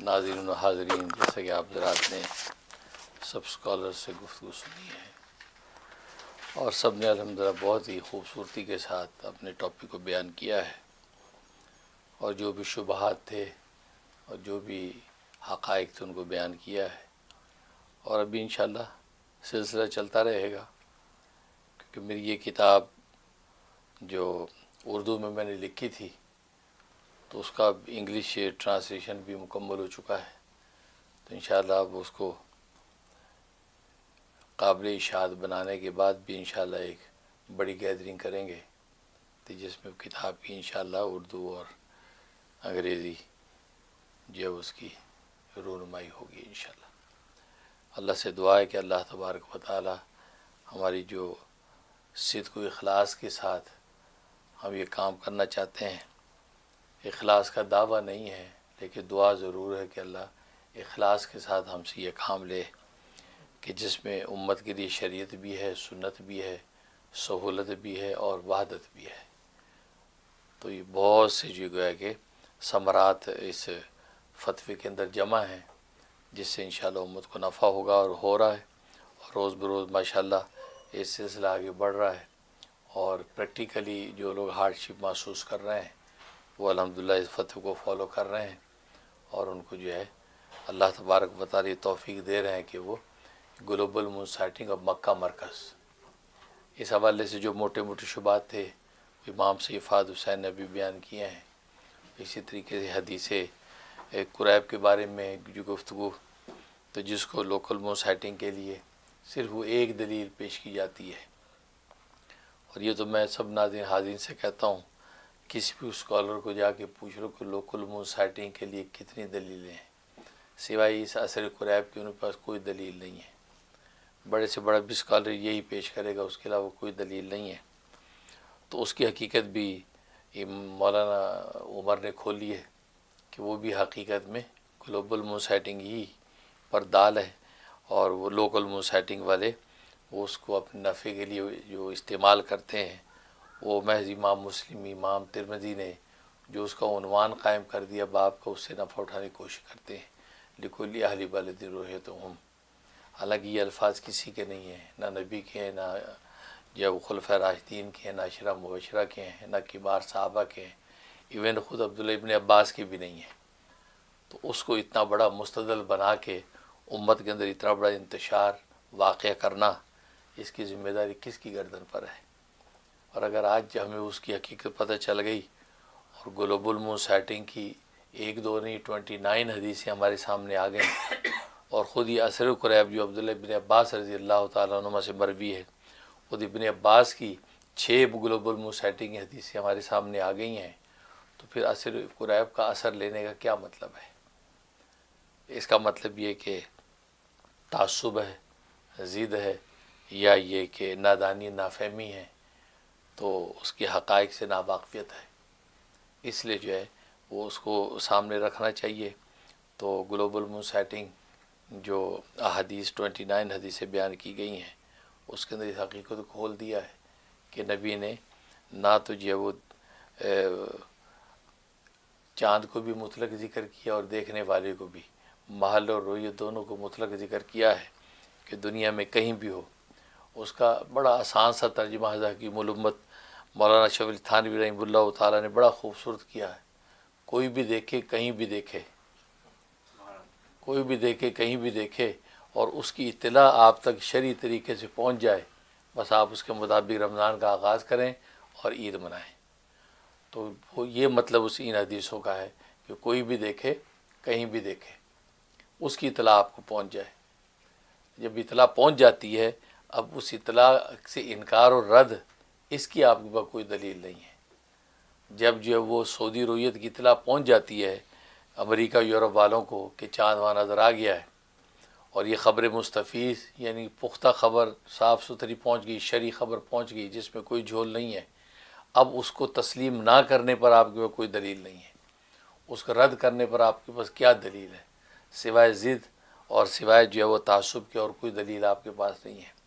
ناظرین و حاضرین، جیسا کہ آپ حضرات نے سب اسکالر سے گفتگو سنی ہے اور سب نے الحمدللہ بہت ہی خوبصورتی کے ساتھ اپنے ٹاپک کو بیان کیا ہے، اور جو بھی شبہات تھے اور جو بھی حقائق تھے ان کو بیان کیا ہے، اور ابھی انشاءاللہ سلسلہ چلتا رہے گا، کیونکہ میری یہ کتاب جو اردو میں نے لکھی تھی تو اس کا انگلش ٹرانسلیشن بھی مکمل ہو چکا ہے، تو انشاءاللہ اب اس کو قابل اشاعت بنانے کے بعد بھی انشاءاللہ ایک بڑی گیدرنگ کریں گے، تو جس میں کتاب کی انشاءاللہ اردو اور انگریزی جو اس کی رونمائی ہوگی انشاءاللہ۔ اللہ سے دعا ہے کہ اللہ تبارک و تعالی ہماری جو صدق و اخلاص کے ساتھ ہم یہ کام کرنا چاہتے ہیں، اخلاص کا دعویٰ نہیں ہے لیکن دعا ضرور ہے کہ اللہ اخلاص کے ساتھ ہم سے یہ کام لے کہ جس میں امت کے لیے شریعت بھی ہے، سنت بھی ہے، سہولت بھی ہے اور وحدت بھی ہے۔ تو یہ بہت سے جو گویا کہ ثمرات اس فتوے کے اندر جمع ہیں، جس سے انشاءاللہ امت کو نفع ہوگا اور ہو رہا ہے، اور روز بروز ماشاءاللہ یہ سلسلہ آگے بڑھ رہا ہے، اور پریکٹیکلی جو لوگ ہارڈ شپ محسوس کر رہے ہیں وہ الحمدللہ اس فتوے کو فالو کر رہے ہیں، اور ان کو جو ہے اللہ تبارک و تعالی توفیق دے رہے ہیں کہ وہ گلوبل مون سائٹنگ آف مکہ مرکز، اس حوالے سے جو موٹے موٹے شبہات تھے امام سید فہد حسین نے بھی بیان کیے ہیں۔ اسی طریقے سے حدیث قریب کے بارے میں جو گفتگو، تو جس کو لوکل مون سائٹنگ کے لیے صرف وہ ایک دلیل پیش کی جاتی ہے، اور یہ تو میں سب ناظرین حاضرین سے کہتا ہوں، کسی بھی اسکالر کو جا کے پوچھ لو کہ لوکل مون سائٹنگ کے لیے کتنی دلیلیں ہیں، سوائے اس اثر قریب کے ان کے پاس کوئی دلیل نہیں ہے۔ بڑے سے بڑا بھی اسکالر یہی پیش کرے گا، اس کے علاوہ کوئی دلیل نہیں ہے۔ تو اس کی حقیقت بھی مولانا عمر نے کھولی ہے کہ وہ بھی حقیقت میں گلوبل مون سائٹنگ ہی پر دال ہے، اور وہ لوکل مون سائٹنگ والے وہ اس کو اپنے نفع کے لیے جو استعمال کرتے ہیں، وہ محض امام مسلم، امام ترمذی نے جو اس کا عنوان قائم کر دیا باب کا، اس سے نفع اٹھانے کی کوشش کرتے ہیں، لکل اہل بلد رؤیتہم۔ حالانکہ یہ الفاظ کسی کے نہیں ہیں، نہ نبی کے ہیں، نہ جب خلفۂ راشدین کے ہیں، نہ عشرہ مبشرہ کے ہیں، نہ کبار صحابہ کے ہیں، ایون خود عبداللہ ابن عباس کے بھی نہیں ہیں۔ تو اس کو اتنا بڑا مستدل بنا کے امت کے اندر اتنا بڑا انتشار واقع کرنا، اس کی ذمہ داری کس کی گردن پر ہے؟ اور اگر آج ہمیں اس کی حقیقت پتہ چل گئی، اور گلوبل مون سائٹنگ کی ایک دو نہیں 29 حدیثیں ہمارے سامنے آ گئیں، اور خود یہ اثر قریب جو عبداللہ ابن عباس رضی اللہ تعالیٰ عنہ سے مروی ہے، خود ابن عباس کی 6 گلوبل مون سائٹنگ حدیثیں ہمارے سامنے آ گئی ہیں، تو پھر اثر قریب کا اثر لینے کا کیا مطلب ہے؟ اس کا مطلب یہ کہ تعصب ہے، ضد ہے، یا یہ کہ نادانی نافہمی ہے، تو اس کی حقائق سے ناواقفیت ہے۔ اس لیے جو ہے وہ اس کو سامنے رکھنا چاہیے۔ تو گلوبل مون سائٹنگ جو احادیث 29 حدیثیں بیان کی گئی ہیں، اس کے اندر اس حقیقت کو کھول دیا ہے کہ نبی نے نہ تو جو ہے وہ چاند کو بھی مطلق ذکر کیا اور دیکھنے والے کو بھی، محل اور رویت دونوں کو مطلق ذکر کیا ہے کہ دنیا میں کہیں بھی ہو۔ اس کا بڑا آسان سا ترجمہ حضرت حکیم الامت مولانا اشرف علی تھانوی رحمہ اللہ تعالیٰ نے بڑا خوبصورت کیا ہے، کوئی بھی دیکھے کہیں بھی دیکھے، کوئی بھی دیکھے کہیں بھی دیکھے، اور اس کی اطلاع آپ تک شرعی طریقے سے پہنچ جائے، بس آپ اس کے مطابق رمضان کا آغاز کریں اور عید منائیں۔ تو وہ یہ مطلب اس ان حدیثوں کا ہے کہ کوئی بھی دیکھے کہیں بھی دیکھے، اس کی اطلاع آپ کو پہنچ جائے۔ جب اطلاع پہنچ جاتی ہے، اب اس اطلاع سے انکار اور رد، اس کی آپ کے پاس کوئی دلیل نہیں ہے۔ جب جو وہ سعودی رویت کی اطلاع پہنچ جاتی ہے امریکہ یورپ والوں کو کہ چاند وہاں نظر آ گیا ہے، اور یہ خبر مستفیض یعنی پختہ خبر صاف ستھری پہنچ گئی، شرعی خبر پہنچ گئی جس میں کوئی جھول نہیں ہے، اب اس کو تسلیم نہ کرنے پر آپ کے پاس کوئی دلیل نہیں ہے، اس کو رد کرنے پر آپ کے پاس کیا دلیل ہے؟ سوائے ضد اور سوائے جو ہے وہ تعصب کے اور کوئی دلیل آپ کے پاس نہیں ہے۔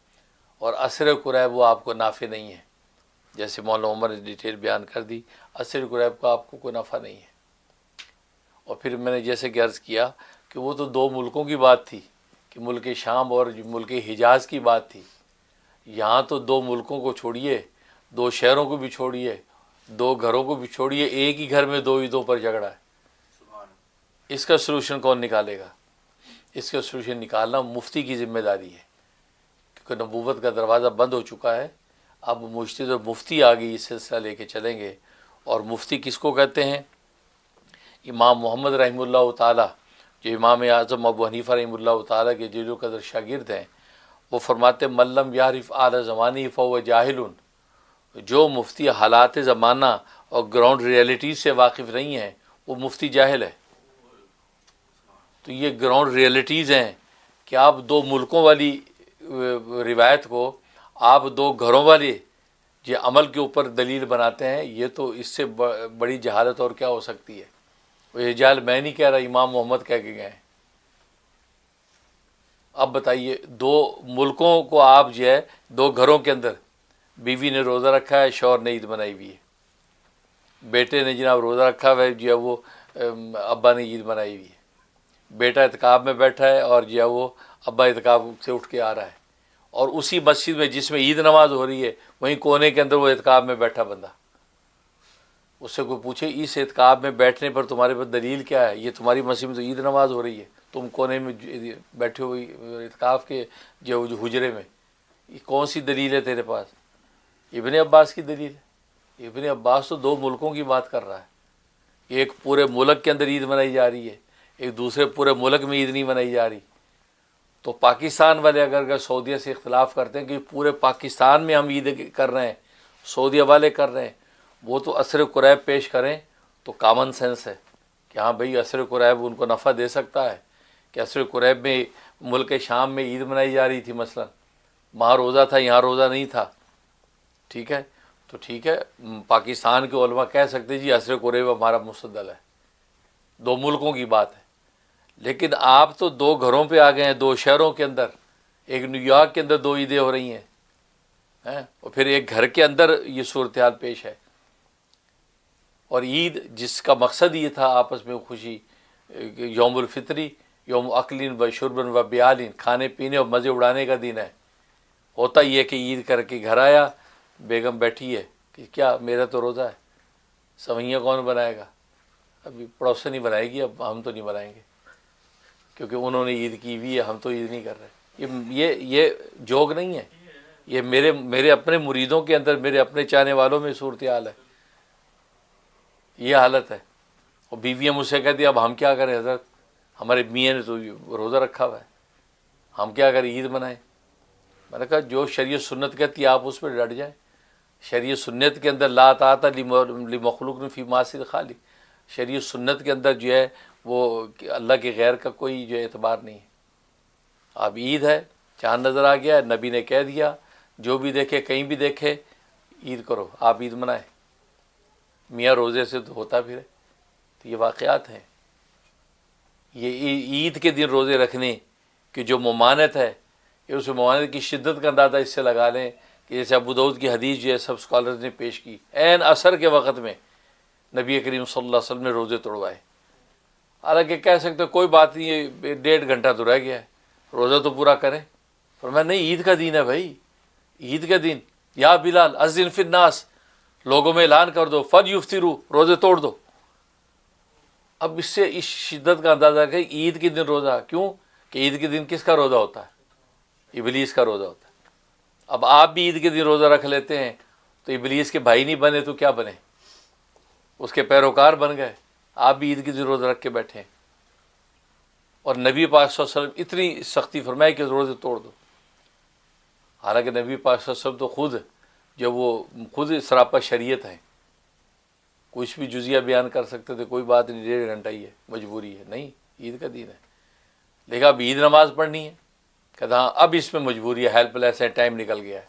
اور اثر قریب وہ آپ کو نافع نہیں ہے، جیسے مولانا عمر نے ڈیٹیل بیان کر دی، اثر قریب کا آپ کو کوئی نفع نہیں ہے، اور پھر میں نے جیسے کہ عرض کیا کہ وہ تو دو ملکوں کی بات تھی کہ ملک شام اور ملک حجاز کی بات تھی. یہاں تو دو ملکوں کو چھوڑیے، دو شہروں کو بھی چھوڑیے، دو گھروں کو بھی چھوڑیے، ایک ہی گھر میں دو عیدوں پر جھگڑا ہے. اس کا سلوشن کون نکالے گا؟ اس کا سلوشن نکالنا مفتی کی ذمہ داری ہے، کیونکہ نبوت کا دروازہ بند ہو چکا ہے. اب مجتہد اور مفتی آگے یہ سلسلہ لے کے چلیں گے. اور مفتی کس کو کہتے ہیں؟ امام محمد رحمہ اللہ تعالیٰ، جو امام اعظم ابو حنیفہ رحمہ اللہ تعالیٰ کے جلیل القدر شاگرد ہیں، وہ فرماتے ملم یعرف اعلی زمانی فہو جاہل. جو مفتی حالات زمانہ اور گراؤنڈ ریئلٹی سے واقف نہیں ہیں وہ مفتی جاہل ہے. تو یہ گراؤنڈ ریئلٹیز ہیں کہ آپ دو ملکوں والی روایت کو آپ دو گھروں والے جو عمل کے اوپر دلیل بناتے ہیں. یہ تو اس سے بڑی جہالت اور کیا ہو سکتی ہے؟ وہ یہ جہل میں نہیں کہہ رہا، امام محمد کہہ کے گئے ہیں. اب بتائیے، دو ملکوں کو آپ جو ہے دو گھروں کے اندر بیوی نے روزہ رکھا ہے، شوہر نے عید منائی ہوئی ہے. بیٹے نے جناب روزہ رکھا ہوا ہے، جو ہے وہ ابا نے عید منائی ہوئی ہے. بیٹا اعتکاف میں بیٹھا ہے اور جو ہے وہ ابا اعتکاف سے اٹھ کے آ رہا ہے. اور اسی مسجد میں جس میں عید نماز ہو رہی ہے وہیں کونے کے اندر وہ اعتکاف میں بیٹھا بندہ. اس سے کوئی پوچھے اس اعتکاف میں بیٹھنے پر تمہارے پاس دلیل کیا ہے؟ یہ تمہاری مسجد میں تو عید نماز ہو رہی ہے، تم کونے میں بیٹھے ہوئی اعتکاف کے جو حجرے میں، یہ کون سی دلیل ہے تیرے پاس؟ ابن عباس کی دلیل ہے. ابن عباس تو دو ملکوں کی بات کر رہا ہے. ایک پورے ملک کے اندر عید منائی جا رہی ہے، ایک دوسرے پورے ملک میں عید نہیں منائی جا رہی. تو پاکستان والے اگر سعودیہ سے اختلاف کرتے ہیں کہ پورے پاکستان میں ہم عید کر رہے ہیں، سعودیہ والے کر رہے ہیں، وہ تو عصر قریب پیش کریں تو کامن سینس ہے کہ ہاں بھئی عصر قریب ان کو نفع دے سکتا ہے کہ عصر قریب میں ملک شام میں عید منائی جا رہی تھی، مثلا وہاں روزہ تھا یہاں روزہ نہیں تھا. ٹھیک ہے، تو ٹھیک ہے، پاکستان کے علماء کہہ سکتے جی عصر قریب ہمارا مستدل ہے، دو ملکوں کی بات ہے. لیکن آپ تو دو گھروں پہ آ گئے ہیں، دو شہروں کے اندر. ایک نیو یارک کے اندر دو عیدیں ہو رہی ہیں اور پھر ایک گھر کے اندر یہ صورتحال پیش ہے. اور عید جس کا مقصد یہ تھا آپس میں خوشی، یوم الفطری یوم اکلین و شربن و بیالین، کھانے پینے اور مزے اڑانے کا دن ہے. ہوتا یہ کہ عید کر کے گھر آیا، بیگم بیٹھی ہے کہ کیا میرا تو روزہ ہے، سوئیاں کون بنائے گا؟ ابھی پڑوسن ہی بنائے گی، اب ہم تو نہیں بنائیں گے کیونکہ انہوں نے عید کی ہوئی ہے، ہم تو عید نہیں کر رہے. یہ جوگ نہیں ہے، یہ میرے اپنے مریدوں کے اندر، میرے اپنے چاہنے والوں میں صورتحال ہے. یہ حالت ہے. اور بیویاں مجھ سے کہتی اب ہم کیا کریں حضرت، ہمارے میاں نے تو روزہ رکھا ہوا ہے، ہم کیا کریں، عید منائیں. میں نے کہا جو شریعت سنت کہتی ہے آپ اس پہ ڈٹ جائیں. شریعت سنت کے اندر لا طاعۃ لمخلوق فی معصیۃ الخالق، شریعت سنت کے اندر جو ہے وہ اللہ کے غیر کا کوئی جو اعتبار نہیں ہے. اب عید ہے، چاند نظر آ گیا، نبی نے کہہ دیا جو بھی دیکھے کہیں بھی دیکھے عید کرو، آپ عید منائیں. میاں روزے سے تو ہوتا پھرے. تو یہ واقعات ہیں. یہ عید کے دن روزے رکھنے کی جو ممانعت ہے، یہ اس ممانعت کی شدت کا اندازہ اس سے لگا لیں کہ جیسے ابو داؤد کی حدیث جو ہے سب اسکالرز نے پیش کی، عین عصر کے وقت میں نبی کریم صلی اللہ علیہ وسلم نے روزے توڑوائے. حالانکہ کہہ سکتے کوئی بات نہیں، یہ 1.5 گھنٹہ تو رہ گیا ہے، روزہ تو پورا کریں. فرمایا نہیں، عید کا دن ہے بھائی، عید کا دن. یا بلال اذن فی الناس، لوگوں میں اعلان کر دو، فلیفطروا، روزے توڑ دو. اب اس سے اس شدت کا اندازہ کہ عید کے دن روزہ کیوں؟ کہ عید کے دن کس کا روزہ ہوتا ہے؟ ابلیس کا روزہ ہوتا ہے. اب آپ بھی عید کے دن روزہ رکھ لیتے ہیں تو ابلیس کے بھائی نہیں بنے تو کیا بنے؟ اس کے پیروکار بن گئے. آپ بھی عید کے دن روزہ رکھ کے بیٹھے ہیں. اور نبی پاک صلی اللہ علیہ وسلم اتنی سختی فرمائی کہ روزے توڑ دو. حالانکہ نبی پاک صلی اللہ علیہ وسلم تو خود جب وہ خود سراپا شریعت ہیں، کچھ بھی جزیہ بیان کر سکتے تھے، کوئی بات نہیں، 1.5 گھنٹہ ہی ہے، مجبوری ہے. نہیں، عید کا دن ہے. لیکن اب عید نماز پڑھنی ہے، کہتا ہاں اب اس میں مجبوری ہے، ہیلپ لیس ہے، ٹائم نکل گیا ہے،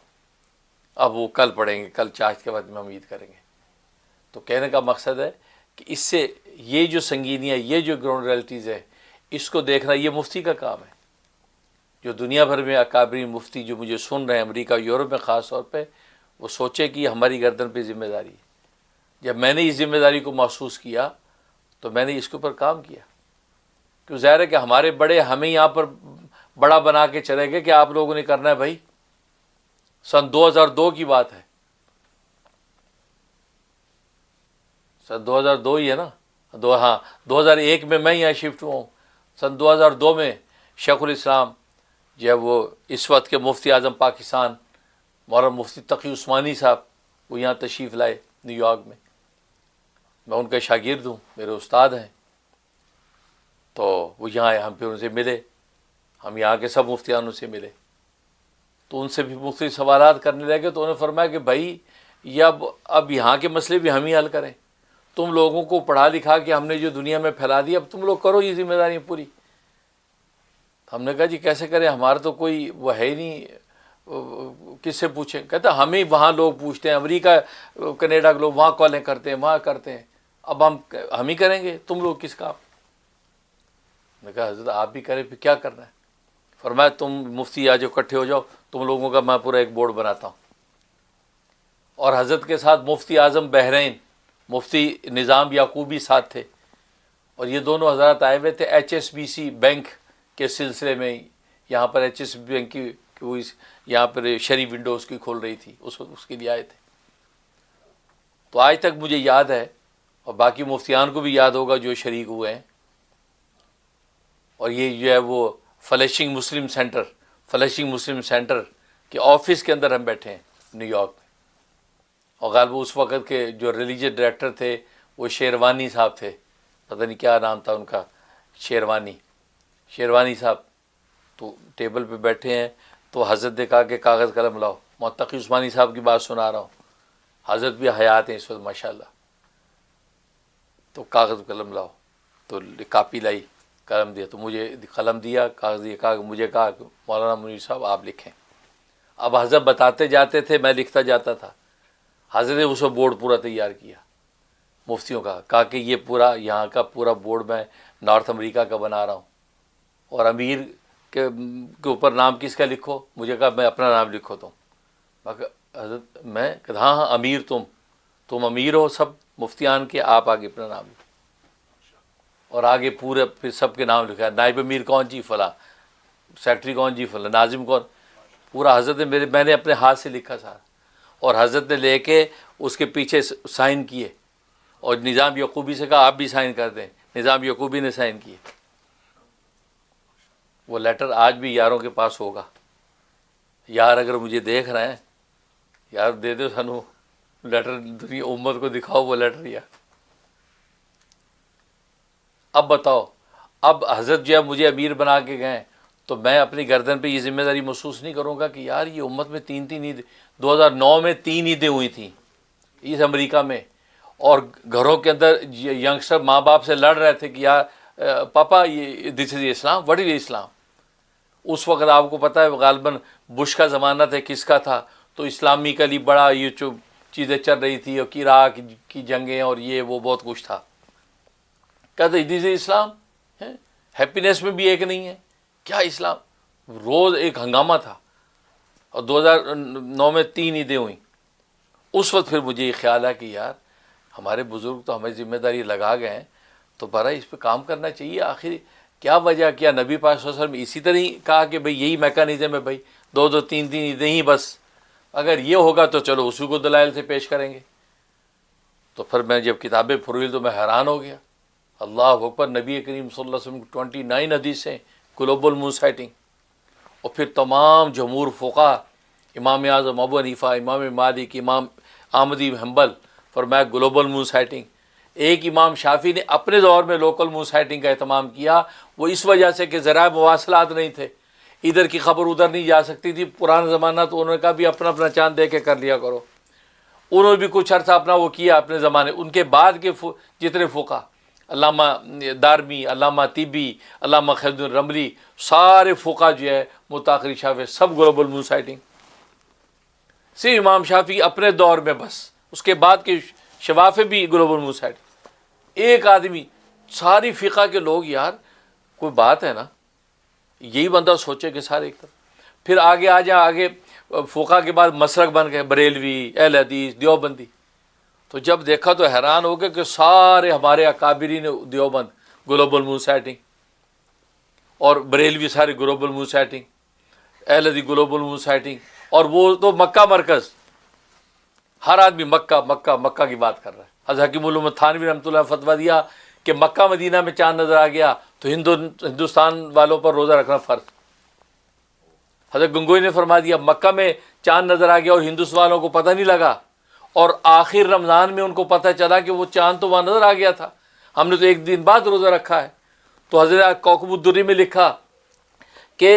اب وہ کل پڑھیں گے، کل چاشت کے بعد میں ہم عید کریں گے. تو کہنے کا مقصد ہے کہ اس سے یہ جو سنگینیاں، یہ جو گراؤنڈ ریئلٹیز ہے، اس کو دیکھنا یہ مفتی کا کام ہے. جو دنیا بھر میں اکابرین مفتی جو مجھے سن رہے ہیں، امریکہ یورپ میں خاص طور پہ، وہ سوچے کہ ہماری گردن پہ ذمہ داری ہے. جب میں نے اس ذمہ داری کو محسوس کیا تو میں نے اس کے اوپر کام کیا، کیوں ظاہر ہے کہ ہمارے بڑے ہمیں یہاں پر بڑا بنا کے چلے گئے کہ آپ لوگوں نے کرنا ہے بھائی. سن 2002 کی بات ہے، سن 2002 ہی ہے نا، 2001 میں یہاں شفٹ ہوا ہوں. سن 2002 میں شیخ الاسلام جب وہ اس وقت کے مفتی اعظم پاکستان مولانا مفتی تقی عثمانی صاحب وہ یہاں تشریف لائے نیو یارک میں. میں ان کا شاگرد ہوں، میرے استاد ہیں. تو وہ یہاں آئے، ہم پھر ان سے ملے، ہم یہاں کے سب مفتیانوں سے ملے. تو ان سے بھی مختلف سوالات کرنے لگے. تو انہوں نے فرمایا کہ بھائی یہ اب یہاں کے مسئلے بھی ہم ہی حل کریں. تم لوگوں کو پڑھا لکھا کہ ہم نے جو دنیا میں پھیلا دیا، اب تم لوگ کرو یہ ذمہ داری پوری. ہم نے کہا جی کیسے کریں، ہمارا تو کوئی وہ ہے ہی نہیں، کس سے پوچھیں. کہتا ہمیں وہاں لوگ پوچھتے ہیں، امریکہ کینیڈا کے لوگ وہاں کالیں کرتے ہیں، وہاں کرتے ہیں، اب ہم ہی کریں گے، تم لوگ کس کام. میں کہا حضرت آپ بھی کریں، پھر کیا کرنا ہے. فرمایا تم مفتی آ جاؤ، اکٹھے ہو جاؤ، تم لوگوں کا میں پورا ایک بورڈ بناتا ہوں. اور حضرت کے ساتھ مفتی اعظم بحرین مفتی نظام یعقوبی ساتھ تھے. اور یہ دونوں حضرات آئے ہوئے تھے HSBC بینک کے سلسلے میں. یہاں پر HSBC بینک کی یہاں پر شری ونڈوز کی کھول رہی تھی، اس کے لیے آئے تھے. تو آج تک مجھے یاد ہے، اور باقی مفتیان کو بھی یاد ہوگا جو شریک ہوئے ہیں. اور یہ جو ہے وہ فلشنگ مسلم سینٹر کے آفس کے اندر ہم بیٹھے ہیں نیو یارک میں. اور غالب اس وقت کے جو ریلیجس ڈائریکٹر تھے وہ شیروانی صاحب تھے، پتہ نہیں کیا نام تھا ان کا، شیروانی صاحب. تو ٹیبل پہ بیٹھے ہیں. تو حضرت نے کہا کہ کاغذ قلم لاؤ. متقی عثمانی صاحب کی بات سنا رہا ہوں، حضرت بھی حیات ہیں اس وقت ماشاءاللہ. تو کاغذ قلم لاؤ، تو کاپی لائی، قلم دیا. تو مجھے قلم دیا، کاغذ دیا، مجھے کہا کہ مولانا منیر صاحب آپ لکھیں. اب حضرت بتاتے جاتے تھے، میں لکھتا جاتا تھا. حضرت نے اس کو بورڈ پورا تیار کیا مفتیوں کا، کہا کہ یہ پورا یہاں کا پورا بورڈ میں نارتھ امریکہ کا بنا رہا ہوں. اور امیر کے اوپر نام کس کا لکھو؟ مجھے کہا میں اپنا نام لکھو. تو حضرت میں کہ ہاں امیر تم امیر ہو سب مفتیان کے، آپ آگے اپنا نام لکھو. اور آگے پورے پھر سب کے نام لکھا، نائب امیر کون جی فلاں، سیکٹری کون جی فلاں، ناظم کون، پورا حضرت نے میں نے اپنے ہاتھ سے لکھا سارا. اور حضرت نے لے کے اس کے پیچھے سائن کیے. اور نظام یعقوبی سے کہا آپ بھی سائن کر دیں. نظام یعقوبی نے سائن کیے. وہ لیٹر آج بھی یاروں کے پاس ہوگا. یار اگر مجھے دیکھ رہے ہیں، یار دے دو سانو لیٹر، دنیا امت کو دکھاؤ وہ لیٹر. یار اب بتاؤ، اب حضرت جو ہے مجھے امیر بنا کے گئے، تو میں اپنی گردن پہ یہ ذمہ داری محسوس نہیں کروں گا کہ یار یہ امت میں 3 عید، 2009 میں 3 عیدیں ہوئی تھیں اس امریکہ میں. اور گھروں کے اندر ینگسٹر ماں باپ سے لڑ رہے تھے کہ یار پاپا یہ دس از اسلام، وٹ از اسلام. اس وقت آپ کو پتہ ہے غالباً بش کا زمانہ تھا، کس کا تھا، تو اسلامی کا لیے بڑا یہ جو چیزیں چل رہی تھی، اور عراق کی جنگیں اور یہ وہ بہت کچھ تھا. کہتے دس از اسلام، ہیپینیس میں بھی ایک نہیں ہے، کیا اسلام. روز ایک ہنگامہ تھا. اور 2009 میں 3 عیدیں ہوئیں. اس وقت پھر مجھے یہ خیال ہے کہ یار ہمارے بزرگ تو ہمیں ذمہ داری لگا گئے ہیں، تو برا اس پہ کام کرنا چاہیے. آخر کیا وجہ، کیا نبی پاک صلی اللہ علیہ وسلم اسی طرح ہی کہا کہ بھئی یہی میکانزم ہے، بھائی 2-3 عیدیں ہی بس، اگر یہ ہوگا تو چلو اسی کو دلائل سے پیش کریں گے. تو پھر میں جب کتابیں پھروئی تو میں حیران ہو گیا. اللہ اکبر، نبی کریم صلی اللہ علیہ وسلم 29 حدیثیں، گلوبل مون سائٹنگ. اور پھر تمام جمہور فقہا، امام اعظم ابو حنیفہ، امام مالک، امام احمد بن حنبل، فرمایا گلوبل مون سائٹنگ. ایک امام شافعی نے اپنے دور میں لوکل مون سائٹنگ کا اہتمام کیا، وہ اس وجہ سے کہ ذرائع مواصلات نہیں تھے، ادھر کی خبر ادھر نہیں جا سکتی تھی. پرانا زمانہ تو انہوں نے کہا بھی اپنا اپنا چاند دے کے کر لیا کرو. انہوں نے بھی کچھ عرصہ اپنا وہ کیا اپنے زمانے. ان کے بعد کے جتنے فقہا، علامہ دارمی، علامہ طبی، علامہ خالد الرملی، سارے فقہا جو ہے متأخر شافعی، سب گلوبل مون سائٹنگ. صرف امام شافعی اپنے دور میں بس، اس کے بعد کے شوافع بھی گلوبل مون سائٹنگ. ایک آدمی، ساری فقہ کے لوگ. یار کوئی بات ہے نا، یہی بندہ سوچے کہ سارے ایک طرف. پھر آگے آ جائیں، آگے فقہ کے بعد مسلک بن گئے، بریلوی، اہل حدیث، دیوبندی. تو جب دیکھا تو حیران ہو گیا کہ سارے ہمارے اکابرین دیوبند گلوبل مون سیٹنگ، اور بریلوی سارے گلوبل مون سیٹنگ، اہل حدیث گلوبل مون سیٹنگ، اور وہ تو مکہ مرکز، ہر آدمی مکہ مکہ مکہ کی بات کر رہا ہے۔ حضرت حکیم الامت تھانوی رحمۃ اللہ نے فتویٰ دیا کہ مکہ مدینہ میں چاند نظر آ گیا تو ہندوستان والوں پر روزہ رکھنا فرض۔ حضرت گنگوئی نے فرما دیا مکہ میں چاند نظر آ گیا اور ہندوستان والوں کو پتہ نہیں لگا، اور آخر رمضان میں ان کو پتہ چلا کہ وہ چاند تو وہاں نظر آ گیا تھا، ہم نے تو ایک دن بعد روزہ رکھا ہے۔ تو حضرت کوکب الدری میں لکھا کہ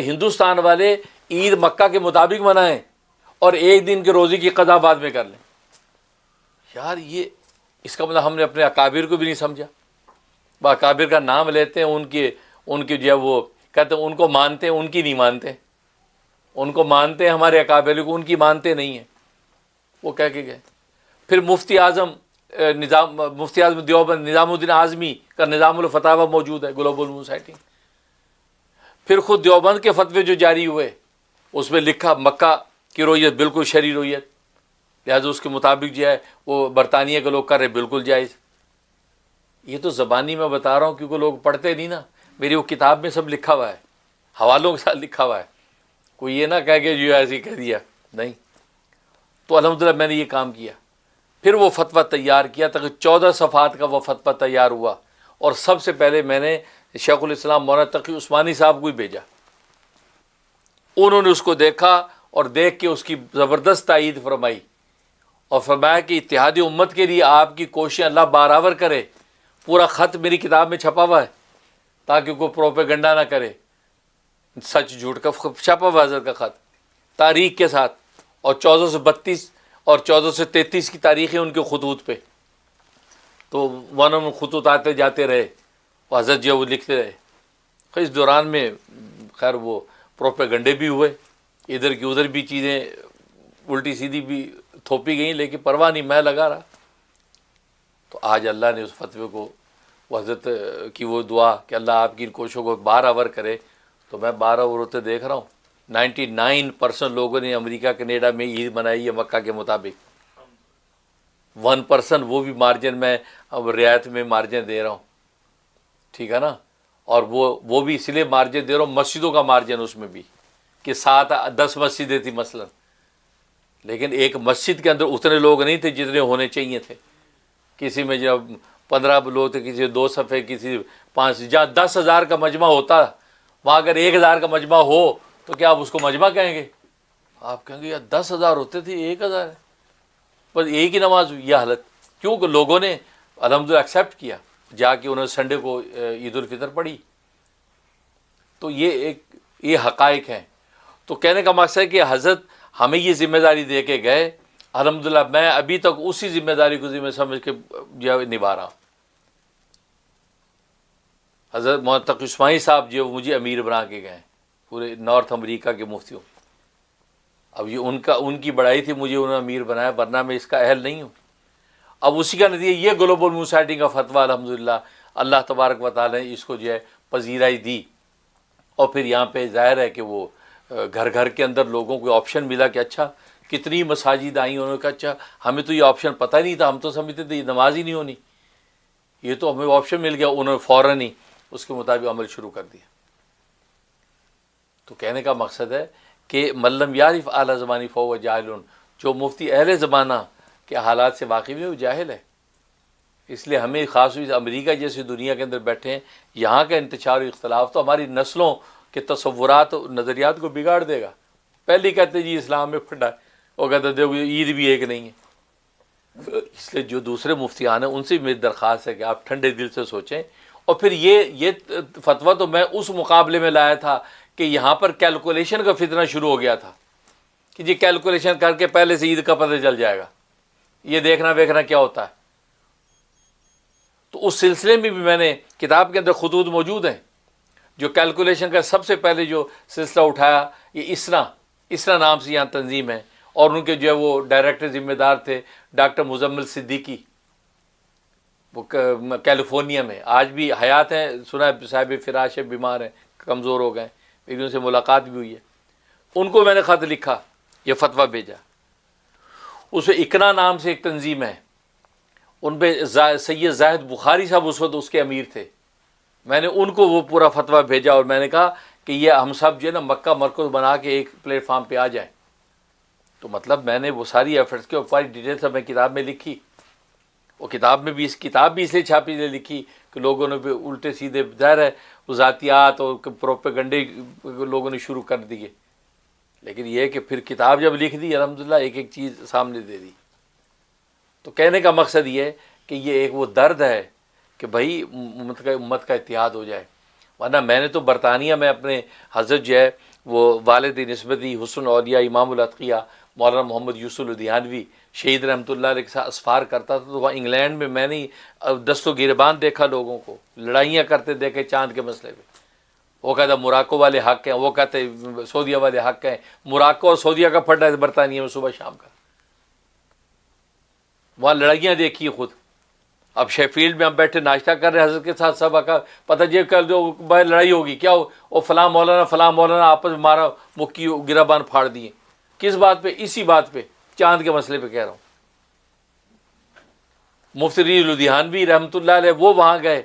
ہندوستان والے عید مکہ کے مطابق منائیں اور ایک دن کے روزے کی قضا بعد میں کر لیں۔ یار یہ اس کا مطلب ہم نے اپنے اکابر کو بھی نہیں سمجھا۔ وہ اکابر کا نام لیتے ہیں، ان کی جو ہے وہ کہتے ہیں ان کو مانتے ہیں، ان کی نہیں مانتے، ان کو مانتے ہیں ہمارے اکابر کو، ان کی مانتے نہیں ہیں، وہ کہہ کے گئے۔ پھر مفتی اعظم دیوبند نظام الدین اعظمی کا نظام الفتاوی موجود ہے گلوبل مون سیٹنگ۔ پھر خود دیوبند کے فتوے جو جاری ہوئے اس میں لکھا مکہ کی رویت بالکل شرعی رویت، لہٰذا اس کے مطابق جو ہے وہ برطانیہ کے لوگ کر رہے بالکل جائز۔ یہ تو زبانی میں بتا رہا ہوں کیونکہ لوگ پڑھتے نہیں نا، میری وہ کتاب میں سب لکھا ہوا ہے، حوالوں کے ساتھ لکھا ہوا ہے، کوئی یہ نہ کہہ کے جو ایسے کہہ دیا نہیں۔ تو الحمدللہ میں نے یہ کام کیا، پھر وہ فتویٰ تیار کیا، تاکہ 14 صفحات کا وہ فتویٰ تیار ہوا، اور سب سے پہلے میں نے شیخ الاسلام مولانا تقی عثمانی صاحب کو ہی بھیجا۔ انہوں نے اس کو دیکھا اور دیکھ کے اس کی زبردست تائید فرمائی، اور فرمایا کہ اتحاد امت کے لیے آپ کی کوششیں اللہ بارآور کرے۔ پورا خط میری کتاب میں چھپا ہوا ہے تاکہ کوئی پروپیگنڈا نہ کرے، سچ جھوٹ کا چھپا ہوا حضرت کا خط تاریخ کے ساتھ، اور 1432 اور 1433 کی تاریخ ہے ان کے خطوط پہ۔ تو ون خطوط آتے جاتے رہے، وہ حضرت جو وہ لکھتے رہے۔ خیر اس دوران میں خیر وہ پروپیگنڈے بھی ہوئے، ادھر کی ادھر بھی چیزیں الٹی سیدھی بھی تھوپی گئیں، لیکن پرواہ نہیں، میں لگا رہا۔ تو آج اللہ نے اس فتوے کو، وہ حضرت کی وہ دعا کہ اللہ آپ کی ان کوششوں کو بارآور کرے، تو میں 12 ہوتے دیکھ رہا ہوں۔ 99% لوگوں نے امریکہ کینیڈا میں عید منائی ہے مکہ کے مطابق، 1% وہ بھی مارجن میں اب رعایت میں مارجن دے رہا ہوں، ٹھیک ہے نا، اور وہ بھی اس لیے مارجن دے رہا ہوں، مسجدوں کا مارجن اس میں بھی، کہ 7-10 مسجدیں تھیں مثلا، لیکن ایک مسجد کے اندر اتنے لوگ نہیں تھے جتنے ہونے چاہیے تھے، کسی میں جب 15 لوگ تھے، کسی 2 صفحے، کسی 5، جہاں 10,000 کا مجمع ہوتا وہاں اگر 1,000 کا مجمع ہو تو کیا آپ اس کو مجمع کہیں گے؟ آپ کہیں گے یار 10,000 ہوتے تھے 1,000 ہے، بس ایک ہی نماز ہوئی۔ یہ حالت کیونکہ لوگوں نے الحمدللہ ایکسیپٹ کیا، جا کے انہوں نے سنڈے کو عید الفطر پڑھی۔ تو یہ حقائق ہیں۔ تو کہنے کا مقصد ہے کہ حضرت ہمیں یہ ذمہ داری دے کے گئے، الحمدللہ میں ابھی تک اسی ذمہ داری کو ذمہ سمجھ کے جو نبھا رہا ہوں۔ حضرت مولانا تقی عثمانی صاحب جو مجھے امیر بنا کے گئے پورے نارتھ امریکہ کے مفتیوں، اب یہ ان کی بڑائی تھی، مجھے انہوں نے امیر بنایا، ورنہ میں اس کا اہل نہیں ہوں۔ اب اسی کا نتیجہ یہ گلوبل مون سیٹنگ کا فتویٰ الحمدللہ اللہ تبارک و تعالیٰ نے اس کو جو ہے پذیرائی دی، اور پھر یہاں پہ ظاہر ہے کہ وہ گھر گھر کے اندر لوگوں کو آپشن ملا کہ اچھا کتنی مساجد آئیں، انہوں نے کہا اچھا ہمیں تو یہ آپشن پتہ ہی نہیں تھا، ہم تو سمجھتے تھے یہ نماز ہی نہیں ہونی، یہ تو ہمیں آپشن مل گیا، انہوں نے فوراً ہی اس کے مطابق عمل شروع کر دیا۔ تو کہنے کا مقصد ہے کہ ملم یعرف اعلی زمانی فہو جاہل، جو مفتی اہل زمانہ کے حالات سے واقف ہے وہ جاہل ہے۔ اس لیے ہمیں خاص طور سے امریکہ جیسی دنیا کے اندر بیٹھے ہیں، یہاں کا انتشار و اختلاف تو ہماری نسلوں کے تصورات و نظریات کو بگاڑ دے گا۔ پہلے کہتے جی اسلام میں پھٹا ہے، وہ کہتے دیکھو عید بھی ایک نہیں ہے۔ اس لیے جو دوسرے مفتیان ہیں ان سے میری درخواست ہے کہ آپ ٹھنڈے دل سے سوچیں۔ اور پھر یہ فتویٰ تو میں اس مقابلے میں لایا تھا کہ یہاں پر کیلکولیشن کا فتنہ شروع ہو گیا تھا کہ جی کیلکولیشن کر کے پہلے سے عید کا پتہ چل جائے گا، یہ دیکھنا کیا ہوتا ہے۔ تو اس سلسلے میں بھی میں نے کتاب کے اندر خطوط موجود ہیں، جو کیلکولیشن کا سب سے پہلے جو سلسلہ اٹھایا یہ اسرا نام سے یہاں تنظیم ہے، اور ان کے جو ہے وہ ڈائریکٹر ذمہ دار تھے ڈاکٹر مزمل صدیقی، وہ کیلیفورنیا میں آج بھی حیات ہیں، سنا ہے صاحب فراش بیمار ہیں، کمزور ہو گئے، لیکن ان سے ملاقات بھی ہوئی ہے۔ ان کو میں نے خط لکھا، یہ فتویٰ بھیجا۔ اس میں اکنا نام سے ایک تنظیم ہے، ان پہ سید زاہد بخاری صاحب اس وقت اس کے امیر تھے. میں نے ان کو وہ پورا فتویٰ بھیجا اور میں نے کہا کہ یہ ہم سب جو ہے نا مکہ مرکز بنا کے ایک پلیٹ فارم پہ آ جائیں. تو مطلب میں نے وہ ساری ایفرٹس کی اور ساری ڈیٹیلس میں کتاب میں لکھی. وہ کتاب میں بھی کتاب بھی اس لیے چھاپی اس لیے لکھی کہ لوگوں نے الٹے سیدھے ظاہر ہے وہ ذاتیات اور پروپیگنڈے لوگوں نے شروع کر دیے. لیکن یہ کہ پھر کتاب جب لکھ دی الحمدللہ ایک ایک چیز سامنے دے دی. تو کہنے کا مقصد یہ ہے کہ یہ ایک وہ درد ہے کہ بھائی امت کا اتحاد ہو جائے. ورنہ میں نے تو برطانیہ میں اپنے حضرت جو ہے وہ والد نسبتی حسن اولیاء امام الاتقیاء مولانا محمد یوسف لدھیانوی شہید رحمۃ اللہ علیہ کے ساتھ اسفار کرتا تھا. تو وہاں انگلینڈ میں میں نے دست و گریبان دیکھا لوگوں کو لڑائیاں کرتے دیکھے چاند کے مسئلے پہ. وہ کہتا موراکو والے حق ہیں, وہ کہتے سعودیہ والے حق ہیں. موراکو اور سعودیہ کا پھڑا ہے برطانیہ میں صبح شام کا. وہاں لڑائیاں دیکھی خود. اب شیفیلڈ میں ہم بیٹھے ناشتہ کر رہے ہیں حضرت کے ساتھ سب کا پتہ جی کل جو باہر لڑائی ہوگی کیا وہ فلاں مولانا آپس میں مارا مکی گرابان پھاڑ دیے. کس بات پہ؟ اسی بات پہ, چاند کے مسئلے پہ کہہ رہا ہوں. مفتی لدھیانوی رحمۃ اللہ علیہ وہ وہاں گئے,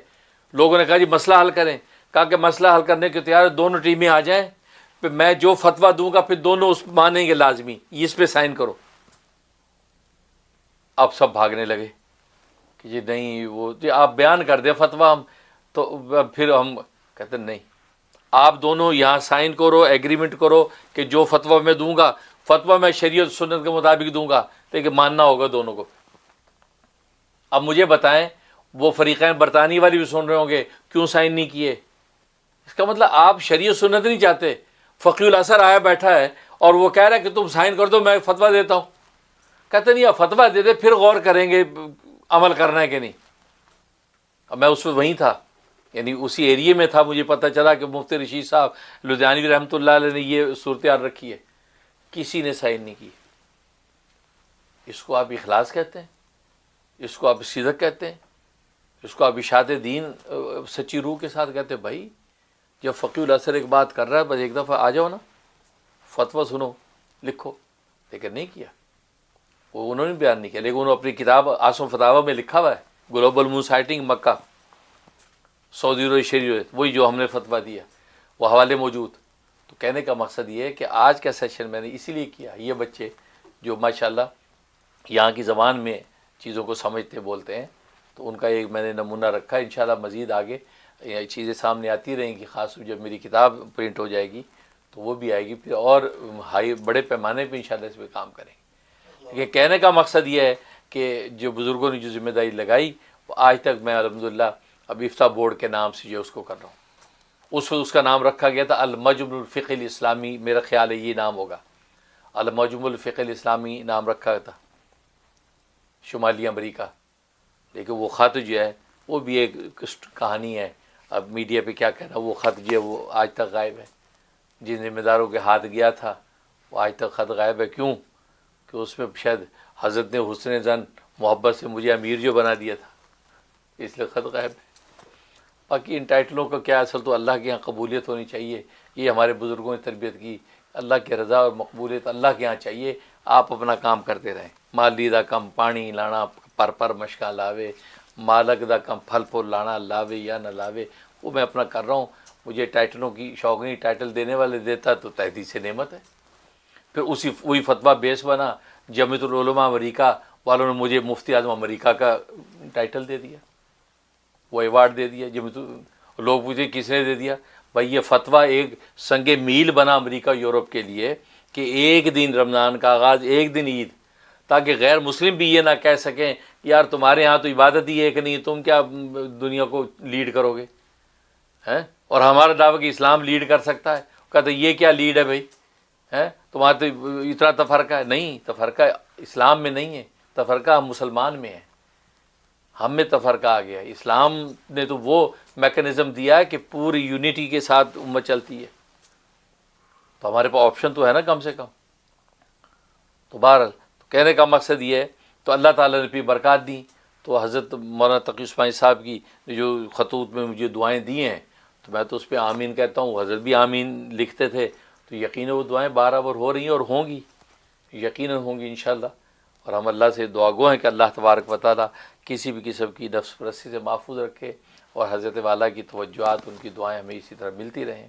لوگوں نے کہا جی مسئلہ حل کریں. کہا کہ مسئلہ حل کرنے کے تیار دونوں ٹیمیں آ جائیں, پھر میں جو فتویٰ دوں گا پھر دونوں اس مانیں گے لازمی, اس پہ سائن کرو. اب سب بھاگنے لگے کہ جی نہیں وہ جی آپ بیان کر دیں فتویٰ, ہم تو پھر ہم کہتے نہیں آپ دونوں یہاں سائن کرو, ایگریمنٹ کرو کہ جو فتویٰ میں دوں گا فتویٰ میں شریعت سنت کے مطابق دوں گا, لیکن ماننا ہوگا دونوں کو. اب مجھے بتائیں وہ فریقین برطانیہ والی بھی سن رہے ہوں گے کیوں سائن نہیں کیے؟ اس کا مطلب آپ شریعت سنت نہیں چاہتے. فقی الاثر آیا بیٹھا ہے اور وہ کہہ رہا ہے کہ تم سائن کر دو میں فتویٰ دیتا ہوں. کہتے نہیں آپ فتویٰ دے دے پھر غور کریں گے عمل کرنا ہے کہ نہیں. اب میں اس وقت وہیں تھا, یعنی اسی ایریے میں تھا. مجھے پتہ چلا کہ مفتی رشید صاحب لدھیانوی رحمۃ اللہ علیہ نے یہ صورتحال رکھی ہے, کسی نے سائن نہیں کی. اس کو آپ اخلاص کہتے ہیں, اس کو آپ صدق کہتے ہیں, اس کو آپ اشاعت دین سچی روح کے ساتھ کہتے ہیں. بھائی جب فقی الاثر ایک بات کر رہا ہے بس ایک دفعہ آ جاؤ نا, فتویٰ سنو لکھو. لیکن نہیں کیا, وہ انہوں نے بیان نہیں کیا. لیکن انہوں نے اپنی کتاب آسم فتاوی میں لکھا ہوا ہے گلوبل مون سائٹنگ مکہ سعودی عرب شریعت, وہی جو ہم نے فتویٰ دیا وہ حوالے موجود. تو کہنے کا مقصد یہ ہے کہ آج کا سیشن میں نے اسی لیے کیا, یہ بچے جو ماشاءاللہ یہاں کی زبان میں چیزوں کو سمجھتے بولتے ہیں, تو ان کا ایک میں نے نمونہ رکھا ہے. انشاءاللہ مزید آگے یہ چیزیں سامنے آتی رہیں گی, خاص جب میری کتاب پرنٹ ہو جائے گی تو وہ بھی آئے گی, پھر اور بڑے پیمانے پہ انشاءاللہ اس پہ کام کریں گے. یہ کہنے کا مقصد یہ ہے کہ جو بزرگوں نے جو ذمہ داری لگائی وہ آج تک میں الحمدللہ اب افتاء بورڈ کے نام سے جو اس کو کر رہا ہوں. اس کا نام رکھا گیا تھا المجمع الفقہ الاسلامی, میرا خیال ہے یہ نام ہوگا, المجمع الفقہ الاسلامی نام رکھا تھا شمالی امریکہ. لیکن وہ خط جو ہے وہ بھی ایک کہانی ہے, اب میڈیا پہ کیا کہنا. وہ خط جو ہے وہ آج تک غائب ہے. جن ذمہ داروں کے ہاتھ گیا تھا وہ آج تک خط غائب ہے. کیوں؟ کہ اس میں شاید حضرت نے حسن زن محبت سے مجھے امیر جو بنا دیا تھا, اس لیے خط غائب ہے. باقی ان ٹائٹلوں کا کیا, اصل تو اللہ کے یہاں قبولیت ہونی چاہیے. یہ ہمارے بزرگوں نے تربیت کی, اللہ کی رضا اور مقبولیت اللہ کے یہاں چاہیے. آپ اپنا کام کرتے رہیں. مال لیدہ کم پانی لانا پر مشکا لاوے, مالک دا کم پھل پھول لانا لاوے یا نہ لاوے. وہ میں اپنا کر رہا ہوں. مجھے ٹائٹلوں کی شوق نہیں, ٹائٹل دینے والے دیتا تو تحدید سے نعمت ہے. پھر وہی فتویٰ بیس بنا. جمعیت العلماء امریکہ والوں نے مجھے مفتی اعظم امریکہ کا ٹائٹل دے دیا, وہ ایوارڈ دے دیا. لوگ پوچھے کس نے دے دیا؟ بھائی یہ فتویٰ ایک سنگ میل بنا امریکہ یورپ کے لیے کہ ایک دن رمضان کا آغاز, ایک دن عید, تاکہ غیر مسلم بھی یہ نہ کہہ سکیں یار تمہارے ہاں تو عبادت ہی ہے کہ نہیں, تم کیا دنیا کو لیڈ کرو گے ہیں, اور ہمارا دعویٰ کہ اسلام لیڈ کر سکتا ہے. کہتے یہ کیا لیڈ ہے بھائی, ہیں تمہارا تو اتنا تفرقہ ہے. نہیں, تفرقہ اسلام میں نہیں ہے, تفرقہ مسلمان میں ہے. ہم میں تفرقہ آ گیا. اسلام نے تو وہ میکنزم دیا ہے کہ پوری یونٹی کے ساتھ امت چلتی ہے. تو ہمارے پاس آپشن تو ہے نا کم سے کم. تو بہرحال کہنے کا مقصد یہ ہے, تو اللہ تعالیٰ نے بھی برکات دی. تو حضرت مولانا تقی عثمانی صاحب کی جو خطوط میں مجھے دعائیں دی ہیں تو میں تو اس پہ آمین کہتا ہوں. حضرت بھی آمین لکھتے تھے, تو یقیناً وہ دعائیں برابر ہو رہی ہیں اور ہوں گی, یقیناً ہوں گی انشاءاللہ. اور ہم اللہ سے دعا گو ہیں کہ اللہ تبارک و تعالیٰ کسی بھی قسم کی نفس پرستی سے محفوظ رکھے اور حضرت والا کی توجہات ان کی دعائیں ہمیں اسی طرح ملتی رہیں.